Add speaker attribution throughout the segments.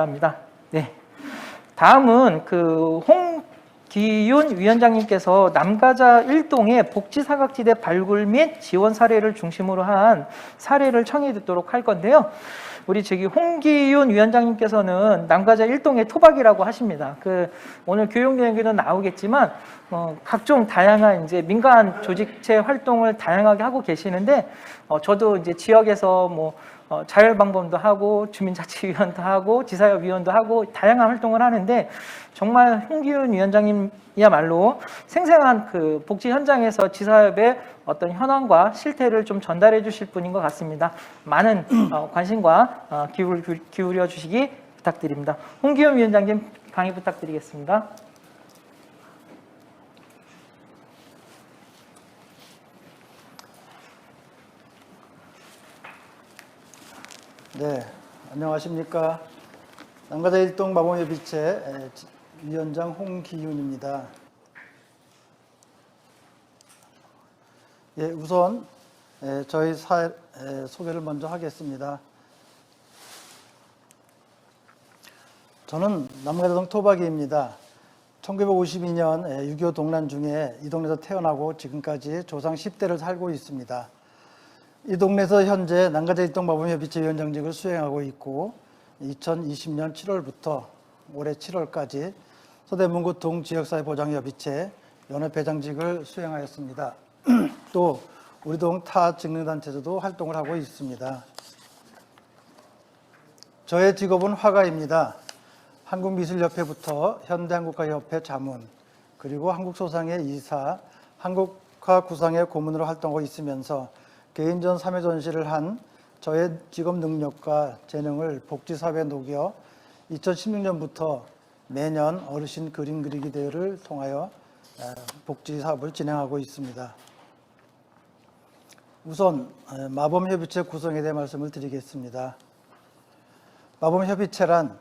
Speaker 1: 합니다. 네. 다음은 홍기윤 위원장님께서 남가자 1동의 복지사각지대 발굴 및 지원 사례를 중심으로 한 사례를 청해 듣도록 할 건데요. 우리 홍기윤 위원장님께서는 남가자 1동의 토박이라고 하십니다. 오늘 교육 얘기는 나오겠지만 각종 다양한 이제 민간 조직체 활동을 다양하게 하고 계시는데 저도 이제 지역에서 자율방범도 하고 주민자치위원도 하고 지사협위원도 하고 다양한 활동을 하는데 정말 홍기윤 위원장님이야말로 생생한 복지 현장에서 지사협의 어떤 현황과 실태를 좀 전달해 주실 분인 것 같습니다. 많은 관심과 기울여 주시기 부탁드립니다. 홍기윤 위원장님 강의 부탁드리겠습니다.
Speaker 2: 네, 안녕하십니까. 남가자 1동 마범협의체 위원장 홍기윤입니다. 예, 우선 저희 소개를 먼저 하겠습니다. 저는 남가자동 토박이입니다. 1952년 6.25 동란 중에 이 동네에서 태어나고 지금까지 조상 10대를 살고 있습니다. 이 동네에서 현재 남가자 1동 마범협의체 위원장직을 수행하고 있고 2020년 7월부터 올해 7월까지 서대문구 동지역사회보장협의체 연합회장직을 수행하였습니다. 또 우리 동 타 직능단체에서도 활동을 하고 있습니다. 저의 직업은 화가입니다. 한국미술협회부터 현대한국가협회 자문, 그리고 한국소상회 이사, 한국화구상회 고문으로 활동하고 있으면서 개인전 3회 전시를 한 저의 직업 능력과 재능을 복지사회에 녹여 2016년부터 매년 어르신 그림 그리기 대회를 통하여 복지사업을 진행하고 있습니다. 우선 마범협의체 구성에 대해 말씀을 드리겠습니다. 마범협의체란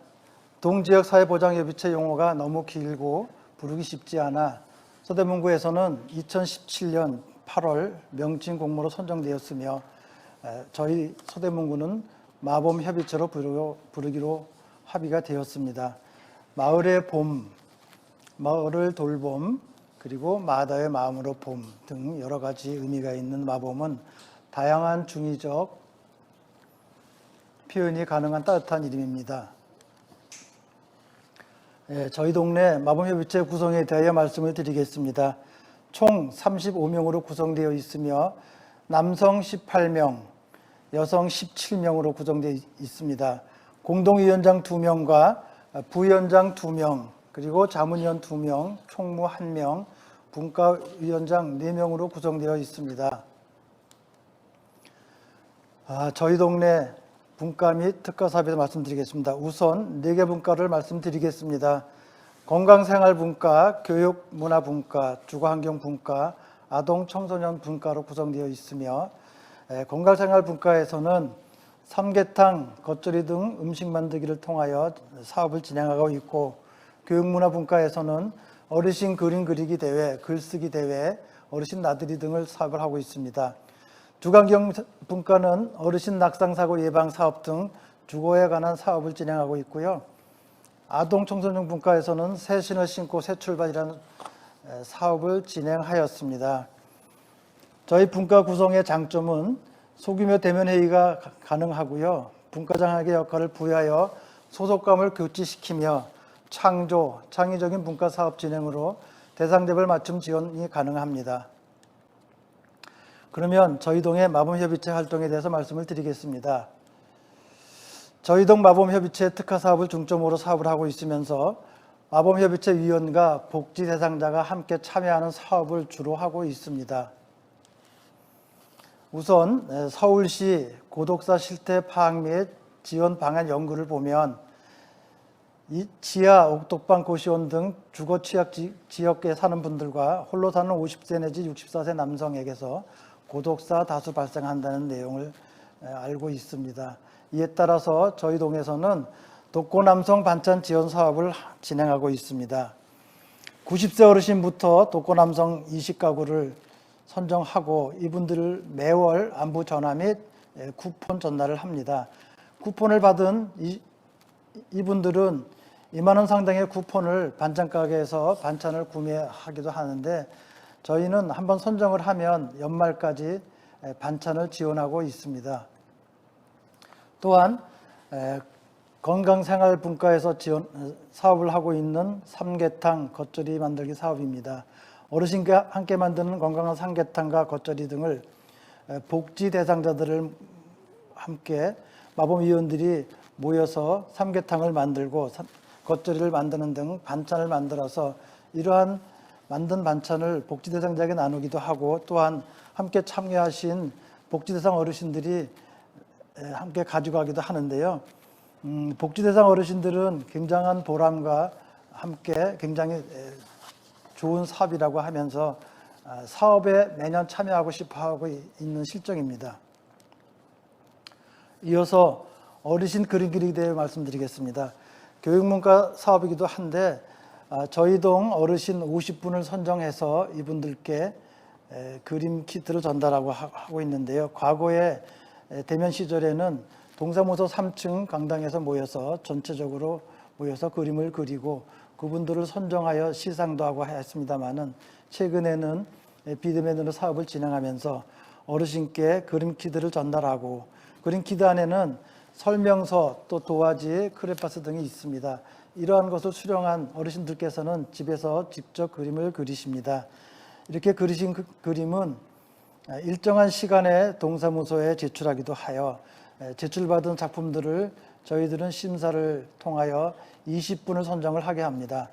Speaker 2: 동지역사회보장협의체 용어가 너무 길고 부르기 쉽지 않아 서대문구에서는 2017년 8월 명칭 공모로 선정되었으며 저희 서대문구는 마범협의체로 부르기로 합의가 되었습니다. 마을의 봄, 마을을 돌봄, 그리고 마다의 마음으로 봄 등 여러 가지 의미가 있는 마범은 다양한 중의적 표현이 가능한 따뜻한 이름입니다. 저희 동네 마범협의체 구성에 대하여 말씀을 드리겠습니다. 총 35명으로 구성되어 있으며 남성 18명, 여성 17명으로 구성되어 있습니다. 공동위원장 2명과 부위원장 2명, 그리고 자문위원 2명, 총무 1명, 분과위원장 4명으로 구성되어 있습니다. 저희 동네 분과 및 특가 사업에 대해서 말씀드리겠습니다. 우선 4개 분과를 말씀드리겠습니다. 건강생활분과, 교육문화분과, 주거환경분과, 아동청소년분과로 구성되어 있으며 건강생활분과에서는 삼계탕, 겉절이 등 음식 만들기를 통하여 사업을 진행하고 있고 교육문화분과에서는 어르신 그림 그리기 대회, 글쓰기 대회, 어르신 나들이 등을 사업을 하고 있습니다. 주거환경분과는 어르신 낙상사고 예방 사업 등 주거에 관한 사업을 진행하고 있고요. 아동청소년 분과에서는 새 신을 신고 새 출발이라는 사업을 진행하였습니다. 저희 분과 구성의 장점은 소규모 대면 회의가 가능하고요. 분과장에게 역할을 부여하여 소속감을 교체시키며 창의적인 분과 사업 진행으로 대상대별 맞춤 지원이 가능합니다. 그러면 저희 동의 마범협의체 활동에 대해서 말씀을 드리겠습니다. 저희 동 마범협의체 특화 사업을 중점으로 사업을 하고 있으면서 마범협의체 위원과 복지 대상자가 함께 참여하는 사업을 주로 하고 있습니다. 우선 서울시 고독사 실태 파악 및 지원 방안 연구를 보면 지하, 옥독방, 고시원 등 주거 취약 지역에 사는 분들과 홀로 사는 50세 내지 64세 남성에게서 고독사 다수 발생한다는 내용을 알고 있습니다. 이에 따라서 저희 동에서는 독거남성 반찬 지원 사업을 진행하고 있습니다. 90세 어르신부터 독거남성 20가구를 선정하고 이분들을 매월 안부 전화 및 쿠폰 전달을 합니다. 쿠폰을 받은 이분들은 2만 원 상당의 쿠폰을 반찬 가게에서 반찬을 구매하기도 하는데 저희는 한번 선정을 하면 연말까지 반찬을 지원하고 있습니다. 또한 건강생활분과에서 사업을 하고 있는 삼계탕, 겉절이 만들기 사업입니다. 어르신과 함께 만드는 건강한 삼계탕과 겉절이 등을 복지 대상자들을 함께 마법위원들이 모여서 삼계탕을 만들고 겉절이를 만드는 등 반찬을 만들어서 이러한 만든 반찬을 복지 대상자에게 나누기도 하고 또한 함께 참여하신 복지 대상 어르신들이 함께 가져가기도 하는데요. 복지 대상 어르신들은 굉장한 보람과 함께 굉장히 좋은 사업이라고 하면서 사업에 매년 참여하고 싶어 하고 있는 실정입니다. 이어서 어르신 그림 그리기 대회 말씀드리겠습니다. 교육문과 사업이기도 한데 저희 동 어르신 50분을 선정해서 이분들께 그림 키트를 전달하고 있는데요. 과거에 대면 시절에는 동사무소 3층 강당에서 모여서 전체적으로 모여서 그림을 그리고 그분들을 선정하여 시상도 하고 했습니다마는 최근에는 비대면으로 사업을 진행하면서 어르신께 그림 키트를 전달하고 그림 키트 안에는 설명서 또 도화지, 크레파스 등이 있습니다. 이러한 것을 수령한 어르신들께서는 집에서 직접 그림을 그리십니다. 이렇게 그리신 그림은 일정한 시간에 동사무소에 제출하기도 하여 제출받은 작품들을 저희들은 심사를 통하여 20분을 선정을 하게 합니다.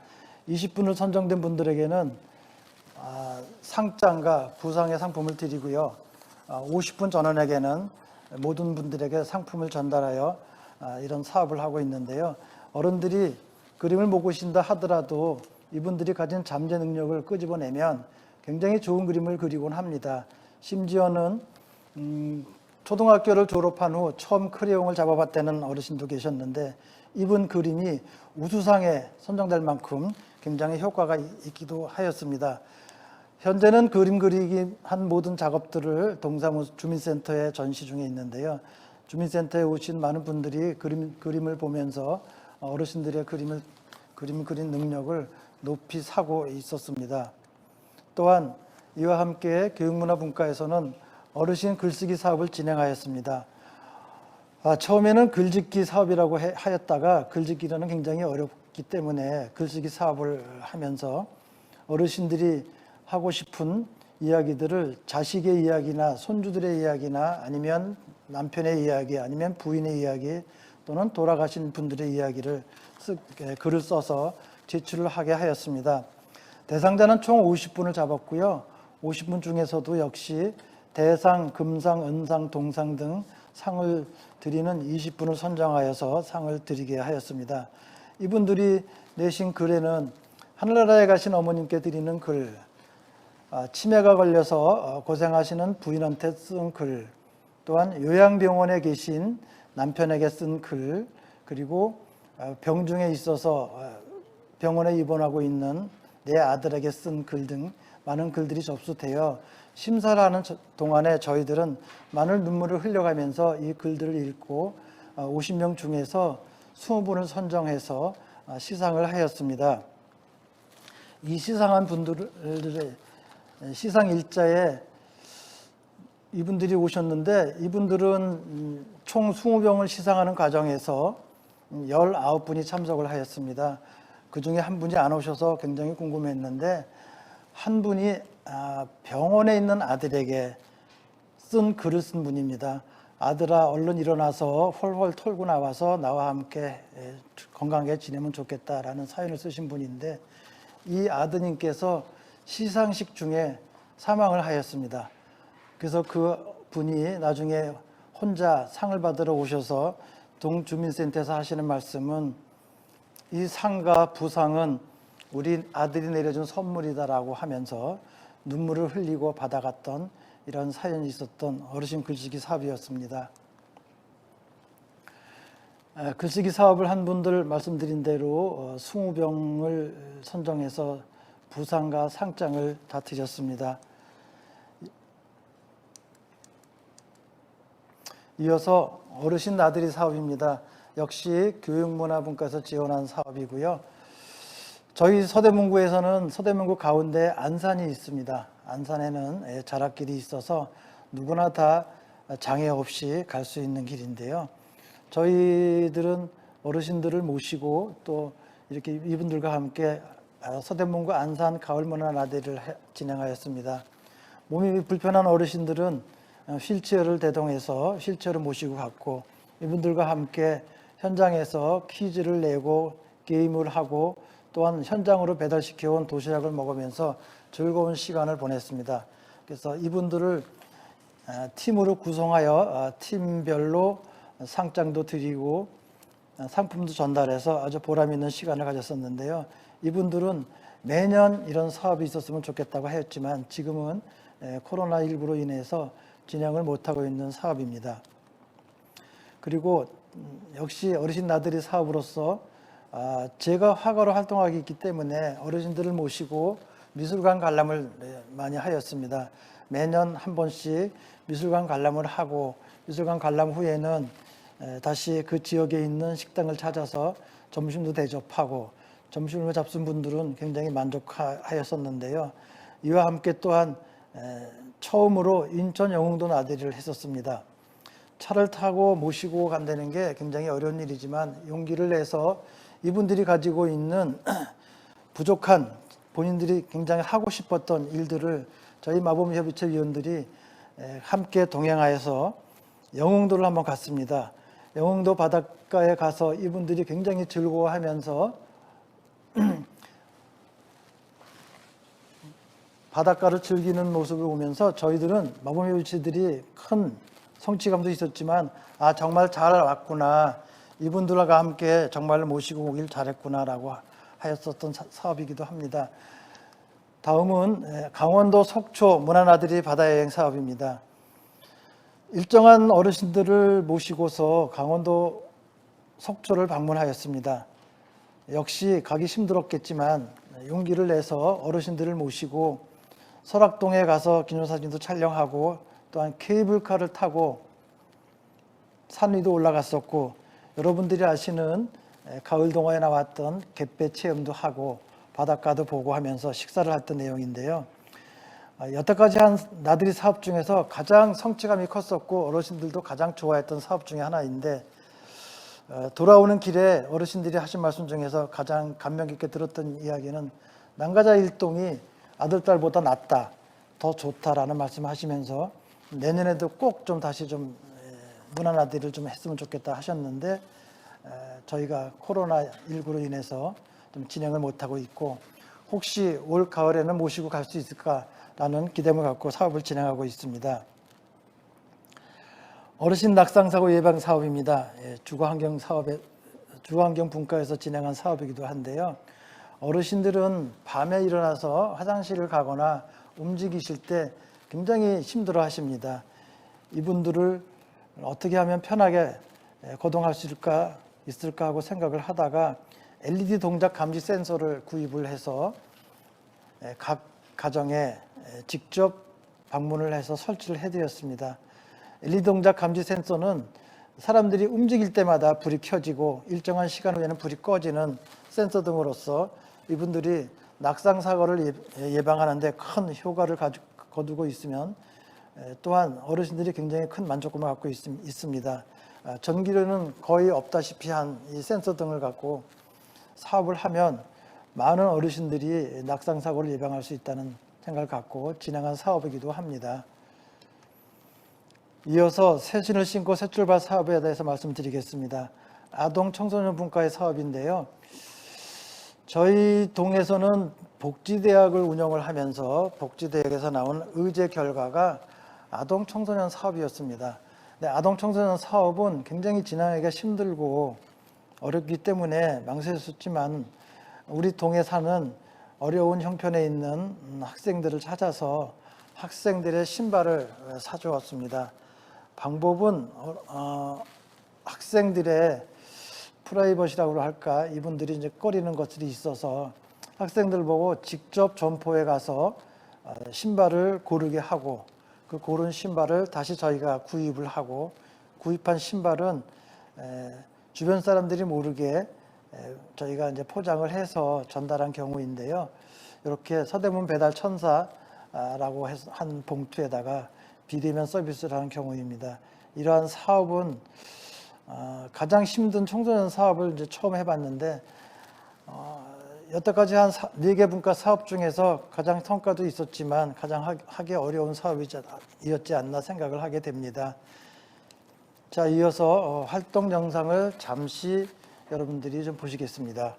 Speaker 2: 20분을 선정된 분들에게는 상장과 부상의 상품을 드리고요. 50분 전원에게는 모든 분들에게 상품을 전달하여 이런 사업을 하고 있는데요. 어른들이 그림을 못 그리신다 하더라도 이분들이 가진 잠재 능력을 끄집어내면 굉장히 좋은 그림을 그리곤 합니다. 심지어는 초등학교를 졸업한 후 처음 크레용을 잡아봤다는 어르신도 계셨는데 이분 그림이 우수상에 선정될 만큼 굉장히 효과가 있기도 하였습니다. 현재는 그림 그리기 한 모든 작업들을 동사무소 주민센터에 전시 중에 있는데요. 주민센터에 오신 많은 분들이 그림을 보면서 어르신들의 그림 그린 능력을 높이 사고 있었습니다. 또한 이와 함께 교육문화분과에서는 어르신 글쓰기 사업을 진행하였습니다. 처음에는 글짓기 사업이라고 하였다가 글짓기라는 굉장히 어렵기 때문에 글쓰기 사업을 하면서 어르신들이 하고 싶은 이야기들을 자식의 이야기나 손주들의 이야기나 아니면 남편의 이야기 아니면 부인의 이야기 또는 돌아가신 분들의 이야기를 글을 써서 제출을 하게 하였습니다. 대상자는 총 50분을 잡았고요. 50분 중에서도 역시 대상, 금상, 은상, 동상 등 상을 드리는 20분을 선정하여서 상을 드리게 하였습니다. 이분들이 내신 글에는 하늘나라에 가신 어머님께 드리는 글, 치매가 걸려서 고생하시는 부인한테 쓴 글, 또한 요양병원에 계신 남편에게 쓴 글, 그리고 병중에 있어서 병원에 입원하고 있는 내 아들에게 쓴 글 등 많은 글들이 접수되어 심사를 하는 동안에 저희들은 많은 눈물을 흘려가면서 이 글들을 읽고 50명 중에서 20분을 선정해서 시상을 하였습니다. 이 시상한 분들의 시상 일자에 이분들이 오셨는데 이분들은 총 20병을 시상하는 과정에서 19분이 참석을 하였습니다. 그 중에 한 분이 안 오셔서 굉장히 궁금했는데 한 분이 병원에 있는 아들에게 쓴 글을 쓴 분입니다. 아들아 얼른 일어나서 헐헐 털고 나와서 나와 함께 건강하게 지내면 좋겠다라는 사연을 쓰신 분인데 이 아드님께서 시상식 중에 사망을 하였습니다. 그래서 그 분이 나중에 혼자 상을 받으러 오셔서 동주민센터에서 하시는 말씀은 이 상과 부상은 우리 아들이 내려준 선물이다라고 하면서 눈물을 흘리고 받아갔던 이런 사연이 있었던 어르신 글쓰기 사업이었습니다. 글쓰기 사업을 한 분들 말씀드린 대로 20병을 선정해서 부상과 상장을 다 드렸습니다. 이어서 어르신 나들이 사업입니다. 역시 교육문화분과에서 지원한 사업이고요. 저희 서대문구에서는 서대문구 가운데 안산이 있습니다. 안산에는 자락길이 있어서 누구나 다 장애 없이 갈 수 있는 길인데요. 저희들은 어르신들을 모시고 또 이렇게 이분들과 함께 서대문구 안산 가을문화 나들이를 진행하였습니다. 몸이 불편한 어르신들은 휠체어를 대동해서 휠체어를 모시고 갔고, 이분들과 함께 현장에서 퀴즈를 내고 게임을 하고 또한 현장으로 배달시켜온 도시락을 먹으면서 즐거운 시간을 보냈습니다. 그래서 이분들을 팀으로 구성하여 팀별로 상장도 드리고 상품도 전달해서 아주 보람 있는 시간을 가졌었는데요. 이분들은 매년 이런 사업이 있었으면 좋겠다고 하였지만 지금은 코로나19로 인해서 진행을 못하고 있는 사업입니다. 그리고 역시 어르신 나들이 사업으로서 제가 화가로 활동하기 있기 때문에 어르신들을 모시고 미술관 관람을 많이 하였습니다. 매년 한 번씩 미술관 관람을 하고 미술관 관람 후에는 다시 그 지역에 있는 식당을 찾아서 점심도 대접하고 점심을 잡순 분들은 굉장히 만족하였었는데요. 이와 함께 또한 처음으로 인천 영흥도 나들이를 했었습니다. 차를 타고 모시고 간다는 게 굉장히 어려운 일이지만 용기를 내서 이분들이 가지고 있는 부족한 본인들이 굉장히 하고 싶었던 일들을 저희 마법협의체 위원들이 함께 동행하여서 영흥도를 한번 갔습니다. 영흥도 바닷가에 가서 이분들이 굉장히 즐거워하면서 바닷가를 즐기는 모습을 보면서 저희들은 마법협의체들이 큰 성취감도 있었지만 정말 잘 왔구나, 이분들과 함께 정말 모시고 오길 잘했구나라고 하였었던 사업이기도 합니다. 다음은 강원도 속초 문화나들이 바다여행 사업입니다. 일정한 어르신들을 모시고서 강원도 속초를 방문하였습니다. 역시 가기 힘들었겠지만 용기를 내서 어르신들을 모시고 설악동에 가서 기념사진도 촬영하고 또한 케이블카를 타고 산 위도 올라갔었고, 여러분들이 아시는 가을동화에 나왔던 갯배 체험도 하고 바닷가도 보고 하면서 식사를 했던 내용인데요. 여태까지 한 나들이 사업 중에서 가장 성취감이 컸었고 어르신들도 가장 좋아했던 사업 중에 하나인데, 돌아오는 길에 어르신들이 하신 말씀 중에서 가장 감명 깊게 들었던 이야기는 남가자 일동이 아들, 딸보다 낫다, 더 좋다라는 말씀을 하시면서 내년에도 꼭 좀 다시 좀 문화나들이를 좀 했으면 좋겠다 하셨는데, 저희가 코로나19로 인해서 좀 진행을 못하고 있고 혹시 올 가을에는 모시고 갈 수 있을까라는 기대를 갖고 사업을 진행하고 있습니다. 어르신 낙상사고 예방 사업입니다. 주거환경 분과에서 진행한 사업이기도 한데요. 어르신들은 밤에 일어나서 화장실을 가거나 움직이실 때 굉장히 힘들어 하십니다. 이분들을 어떻게 하면 편하게 거동할 수 있을까 하고 생각을 하다가 LED 동작 감지 센서를 구입을 해서 각 가정에 직접 방문을 해서 설치를 해드렸습니다. LED 동작 감지 센서는 사람들이 움직일 때마다 불이 켜지고 일정한 시간 후에는 불이 꺼지는 센서 등으로서 이분들이 낙상 사고를 예방하는 데 큰 효과를 거두고 있으면 또한 어르신들이 굉장히 큰 만족감을 갖고 있습니다. 전기료는 거의 없다시피 한 이 센서 등을 갖고 사업을 하면 많은 어르신들이 낙상 사고를 예방할 수 있다는 생각을 갖고 진행한 사업이기도 합니다. 이어서 새신을 신고 새 출발 사업에 대해서 말씀드리겠습니다. 아동 청소년 분과의 사업인데요. 저희 동에서는 복지대학을 운영을 하면서 복지대학에서 나온 의제 결과가 아동 청소년 사업이었습니다. 근데 아동 청소년 사업은 굉장히 진행하기가 힘들고 어렵기 때문에 망설였었지만 우리 동에 사는 어려운 형편에 있는 학생들을 찾아서 학생들의 신발을 사주었습니다. 방법은 학생들의 프라이버시라고 할까, 이분들이 이제 꺼리는 것들이 있어서 학생들 보고 직접 점포에 가서 신발을 고르게 하고 그 고른 신발을 다시 저희가 구입을 하고 구입한 신발은 주변 사람들이 모르게 저희가 이제 포장을 해서 전달한 경우인데요. 이렇게 서대문 배달 천사라고 한 봉투에다가 비대면 서비스를 하는 경우입니다. 이러한 사업은 가장 힘든 청소년 사업을 이제 처음 해봤는데 여태까지 한 4개 분과 사업 중에서 가장 성과도 있었지만 가장 하기 어려운 사업이었지 않나 생각을 하게 됩니다. 자, 이어서 활동 영상을 잠시 여러분들이 좀 보시겠습니다.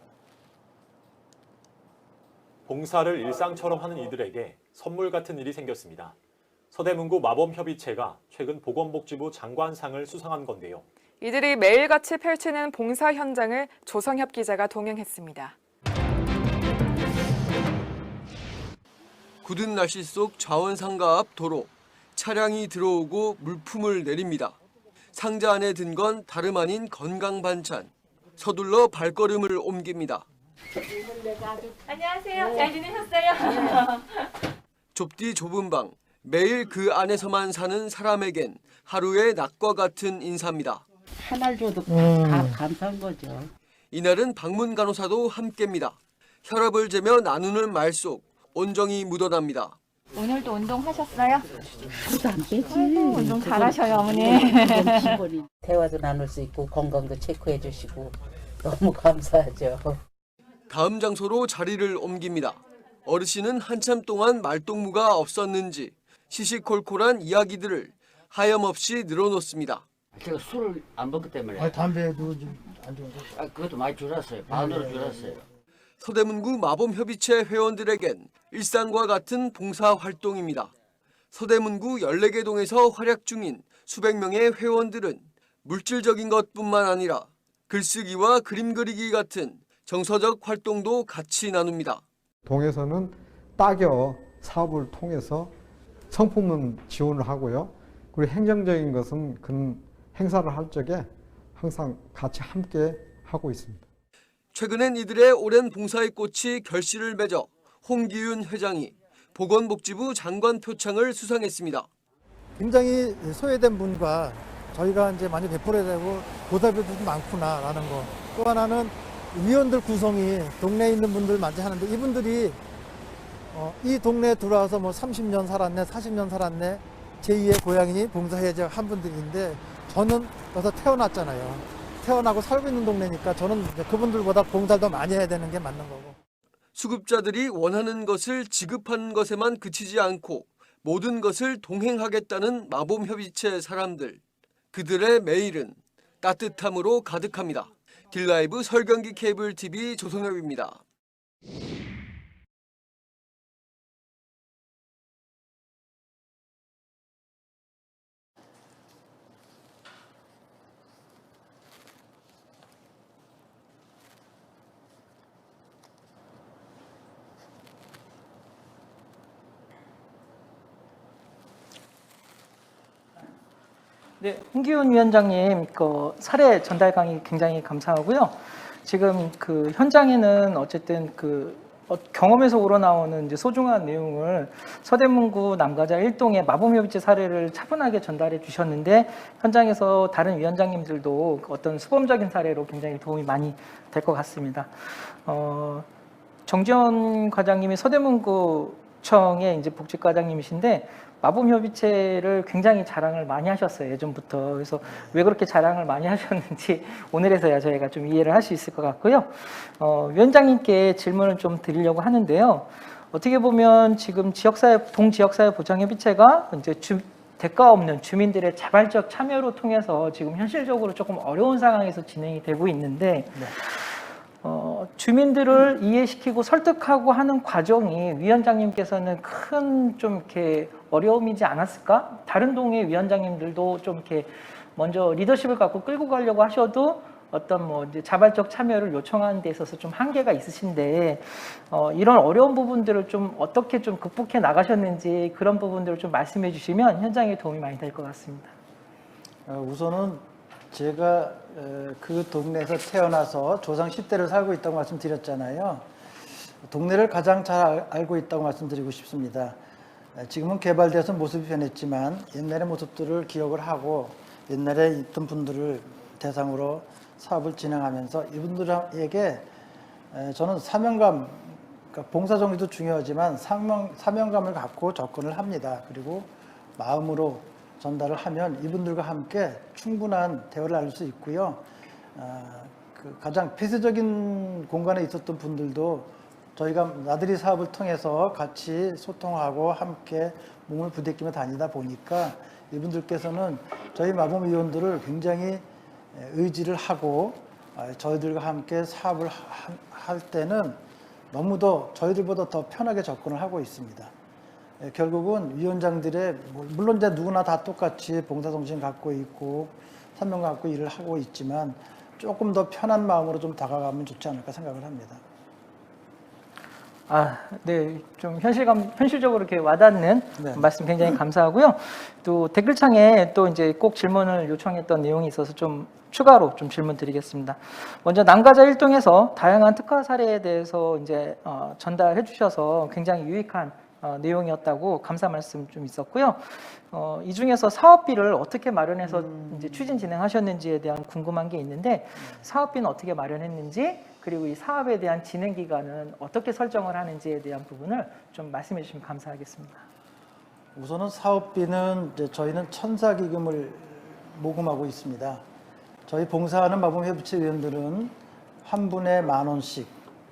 Speaker 3: 봉사를 일상처럼 하는 이들에게 선물 같은 일이 생겼습니다. 서대문구 마법협의체가 최근 보건복지부 장관상을 수상한 건데요.
Speaker 4: 이들이 매일같이 펼치는 봉사 현장을 조성엽 기자가 동행했습니다.
Speaker 5: 굳은 날씨 속 자원상가 앞 도로, 차량이 들어오고 물품을 내립니다. 상자 안에 든 건 다름 아닌 건강 반찬. 서둘러 발걸음을 옮깁니다.
Speaker 6: 안녕하세요. 잘 지내셨어요?
Speaker 5: 좁디 좁은 방, 매일 그 안에서만 사는 사람에겐 하루의 낙과 같은 인사입니다.
Speaker 7: 하나를 줘도 감사한 거죠.
Speaker 5: 이날은 방문 간호사도 함께입니다. 혈압을 재며 나누는 말 속 온정이 묻어납니다.
Speaker 6: 오늘도 운동하셨어요?
Speaker 7: 그것도 안 빼지.
Speaker 6: 운동 잘하셔요, 어머니.
Speaker 7: 대화도 나눌 수 있고 건강도 체크해 주시고 너무 감사하죠.
Speaker 5: 다음 장소로 자리를 옮깁니다. 어르신은 한참 동안 말동무가 없었는지 시시콜콜한 이야기들을 하염없이 늘어놓습니다.
Speaker 8: 제가 술을 안 먹기 때문에.
Speaker 2: 담배도 좀 안 좋은데.
Speaker 8: 그것도 많이 줄었어요. 반으로 줄었어요.
Speaker 5: 서대문구 마법협의체 회원들에겐 일상과 같은 봉사활동입니다. 서대문구 14개 동에서 활약 중인 수백 명의 회원들은 물질적인 것뿐만 아니라 글쓰기와 그림 그리기 같은 정서적 활동도 같이 나눕니다.
Speaker 9: 동에서는 따겨 사업을 통해서 상품은 지원을 하고요. 그리고 행정적인 것은 그런 행사를 할 적에 항상 같이 함께 하고 있습니다.
Speaker 5: 최근엔 이들의 오랜 봉사의 꽃이 결실을 맺어 홍기윤 회장이 보건복지부 장관 표창을 수상했습니다.
Speaker 2: 굉장히 소외된 분과 저희가 이제 많이 베풀어야 되고 보답이 좀 많구나라는 거. 또 하나는 위원들 구성이 동네에 있는 분들 많이 하는데 이분들이 이 동네에 들어와서 뭐 30년 살았네, 40년 살았네, 제2의 고향이 봉사회장 한 분들인데 저는 여기서 태어났잖아요. 태어나고 살고 있는 동네니까 저는 그분들보다 봉사를 더 많이 해야 되는 게 맞는 거고.
Speaker 5: 수급자들이 원하는 것을 지급하는 것에만 그치지 않고 모든 것을 동행하겠다는 마법협의체 사람들. 그들의 매일은 따뜻함으로 가득합니다. 딜라이브 설경기 케이블 TV 조성엽입니다.
Speaker 1: 네, 홍기훈 위원장님 그 사례 전달 강의 굉장히 감사하고요. 지금 그 현장에는 어쨌든 경험에서 우러나오는 이제 소중한 내용을 서대문구 남가자 1동의 마법협의체 사례를 차분하게 전달해 주셨는데 현장에서 다른 위원장님들도 어떤 수범적인 사례로 굉장히 도움이 많이 될 것 같습니다. 정지원 과장님이 서대문구청의 이제 복지과장님이신데 마법협의체를 굉장히 자랑을 많이 하셨어요, 예전부터. 그래서 왜 그렇게 자랑을 많이 하셨는지 오늘에서야 저희가 좀 이해를 할 수 있을 것 같고요. 위원장님께 질문을 좀 드리려고 하는데요. 어떻게 보면 지금 동지역사회 보장협의체가 이제 대가 없는 주민들의 자발적 참여로 통해서 지금 현실적으로 조금 어려운 상황에서 진행이 되고 있는데
Speaker 2: 네.
Speaker 1: 주민들을 이해시키고 설득하고 하는 과정이 위원장님께서는 큰 좀 이렇게 어려움이지 않았을까? 다른 동의 위원장님들도 좀 이렇게 먼저 리더십을 갖고 끌고 가려고 하셔도 어떤 뭐 이제 자발적 참여를 요청하는 데 있어서 좀 한계가 있으신데 이런 어려운 부분들을 좀 어떻게 좀 극복해 나가셨는지 그런 부분들을 좀 말씀해 주시면 현장에 도움이 많이 될 것 같습니다.
Speaker 2: 우선은 제가 그 동네에서 태어나서 조상 10대를 살고 있다고 말씀드렸잖아요. 동네를 가장 잘 알고 있다고 말씀드리고 싶습니다. 지금은 개발돼서 모습이 변했지만 옛날의 모습들을 기억을 하고 옛날에 있던 분들을 대상으로 사업을 진행하면서 이분들에게 저는 사명감, 그러니까 봉사정의도 중요하지만 사명감을 갖고 접근을 합니다. 그리고 마음으로 전달을 하면 이분들과 함께 충분한 대화를 나눌 수 있고요. 그 가장 폐쇄적인 공간에 있었던 분들도 저희가 나들이 사업을 통해서 같이 소통하고 함께 몸을 부대끼며 다니다 보니까 이분들께서는 저희 마법위원들을 굉장히 의지를 하고 저희들과 함께 사업을 할 때는 너무도 저희들보다 더 편하게 접근을 하고 있습니다. 결국은 위원장들의 물론 이제 누구나 다 똑같이 봉사정신 갖고 있고 사명감 갖고 일을 하고 있지만 조금 더 편한 마음으로 좀 다가가면 좋지 않을까 생각을 합니다.
Speaker 1: 네, 좀 현실적으로 이렇게 와닿는
Speaker 2: 네.
Speaker 1: 말씀 굉장히 감사하고요. 또 댓글창에 또 이제 꼭 질문을 요청했던 내용이 있어서 좀 추가로 좀 질문 드리겠습니다. 먼저 남가자 일동에서 다양한 특화 사례에 대해서 이제 전달해 주셔서 굉장히 유익한 내용이었다고 감사 말씀 좀 있었고요. 이 중에서 사업비를 어떻게 마련해서 이제 추진 진행하셨는지에 대한 궁금한 게 있는데 사업비는 어떻게 마련했는지 그리고 이 사업에 대한 진행 기간은 어떻게 설정을 하는지에 대한 부분을 좀 말씀해 주시면 감사하겠습니다.
Speaker 2: 우선은 사업비는 이제 저희는 천사기금을 모금하고 있습니다. 저희 봉사하는 마법협의체위원들은 한 분에 10,000원씩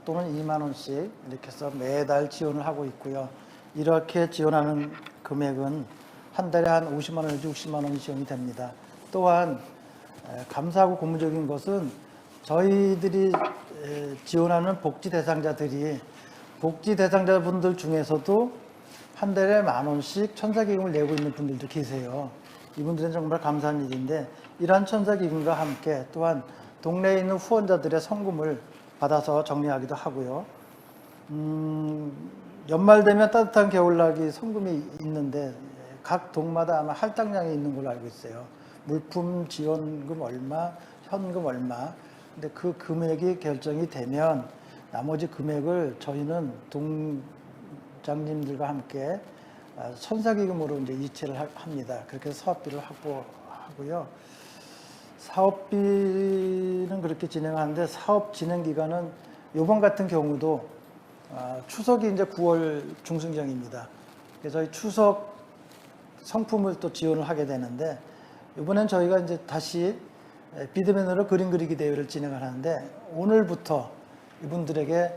Speaker 2: 또는 20,000원씩 이렇게 해서 매달 지원을 하고 있고요. 이렇게 지원하는 금액은 한 달에 한 50만 원 내지 60만 원이 지원이 됩니다. 또한 감사하고 고무적인 것은 저희들이 지원하는 복지 대상자들이 복지 대상자분들 중에서도 한 달에 10,000원씩 천사기금을 내고 있는 분들도 계세요. 이분들은 정말 감사한 일인데 이러한 천사기금과 함께 또한 동네에 있는 후원자들의 성금을 받아서 정리하기도 하고요. 연말 되면 따뜻한 겨울나기 성금이 있는데 각 동마다 아마 할당량이 있는 걸로 알고 있어요. 물품 지원금 얼마, 현금 얼마. 근데 그 금액이 결정이 되면 나머지 금액을 저희는 동장님들과 함께 천사기금으로 이제 이체를 합니다. 그렇게 해서 사업비를 확보하고요. 사업비는 그렇게 진행하는데 사업 진행 기간은 이번 같은 경우도 추석이 이제 9월 중순경입니다. 그래서 저희 추석 상품을 또 지원을 하게 되는데 이번엔 저희가 이제 다시 비드맨으로 그림 그리기 대회를 진행을 하는데 오늘부터 이분들에게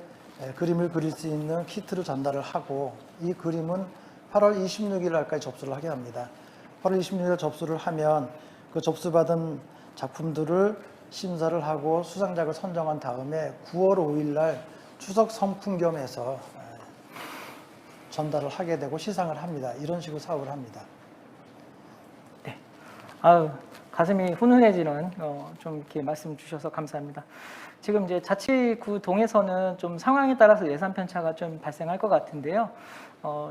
Speaker 2: 그림을 그릴 수 있는 키트를 전달을 하고 이 그림은 8월 26일 날까지 접수를 하게 합니다. 8월 26일 접수를 하면 그 접수받은 작품들을 심사를 하고 수상작을 선정한 다음에 9월 5일 날 추석 선풍 겸해서 전달을 하게 되고 시상을 합니다. 이런 식으로 사업을 합니다.
Speaker 1: 네. 가슴이 훈훈해지는 좀 이렇게 말씀 주셔서 감사합니다. 지금 이제 자치구 동에서는 좀 상황에 따라서 예산 편차가 좀 발생할 것 같은데요.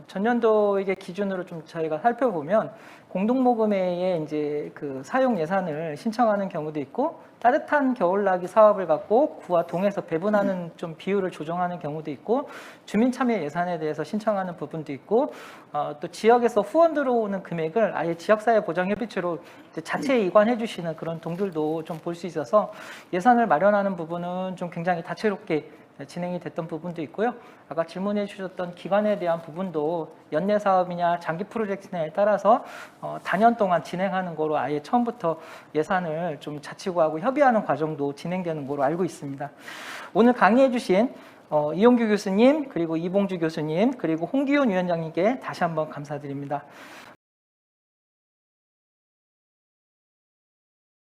Speaker 1: 전년도의 기준으로 좀 저희가 살펴보면 공동모금회에 이제 그 사용 예산을 신청하는 경우도 있고 따뜻한 겨울나기 사업을 갖고 구와 동에서 배분하는 좀 비율을 조정하는 경우도 있고 주민참여 예산에 대해서 신청하는 부분도 있고 또 지역에서 후원 들어오는 금액을 아예 지역사회보장협의체로 자체 이관해 주시는 그런 동들도 좀 볼 수 있어서 예산을 마련하는 부분은 좀 굉장히 다채롭게 진행이 됐던 부분도 있고요. 아까 질문해 주셨던 기간에 대한 부분도 연내 사업이냐 장기 프로젝트냐에 따라서 단연 동안 진행하는 거로 아예 처음부터 예산을 좀 자치구하고 협의하는 과정도 진행되는 거로 알고 있습니다. 오늘 강의해 주신 이용규 교수님, 그리고 이봉주 교수님, 그리고 홍기훈 위원장님께 다시 한번 감사드립니다.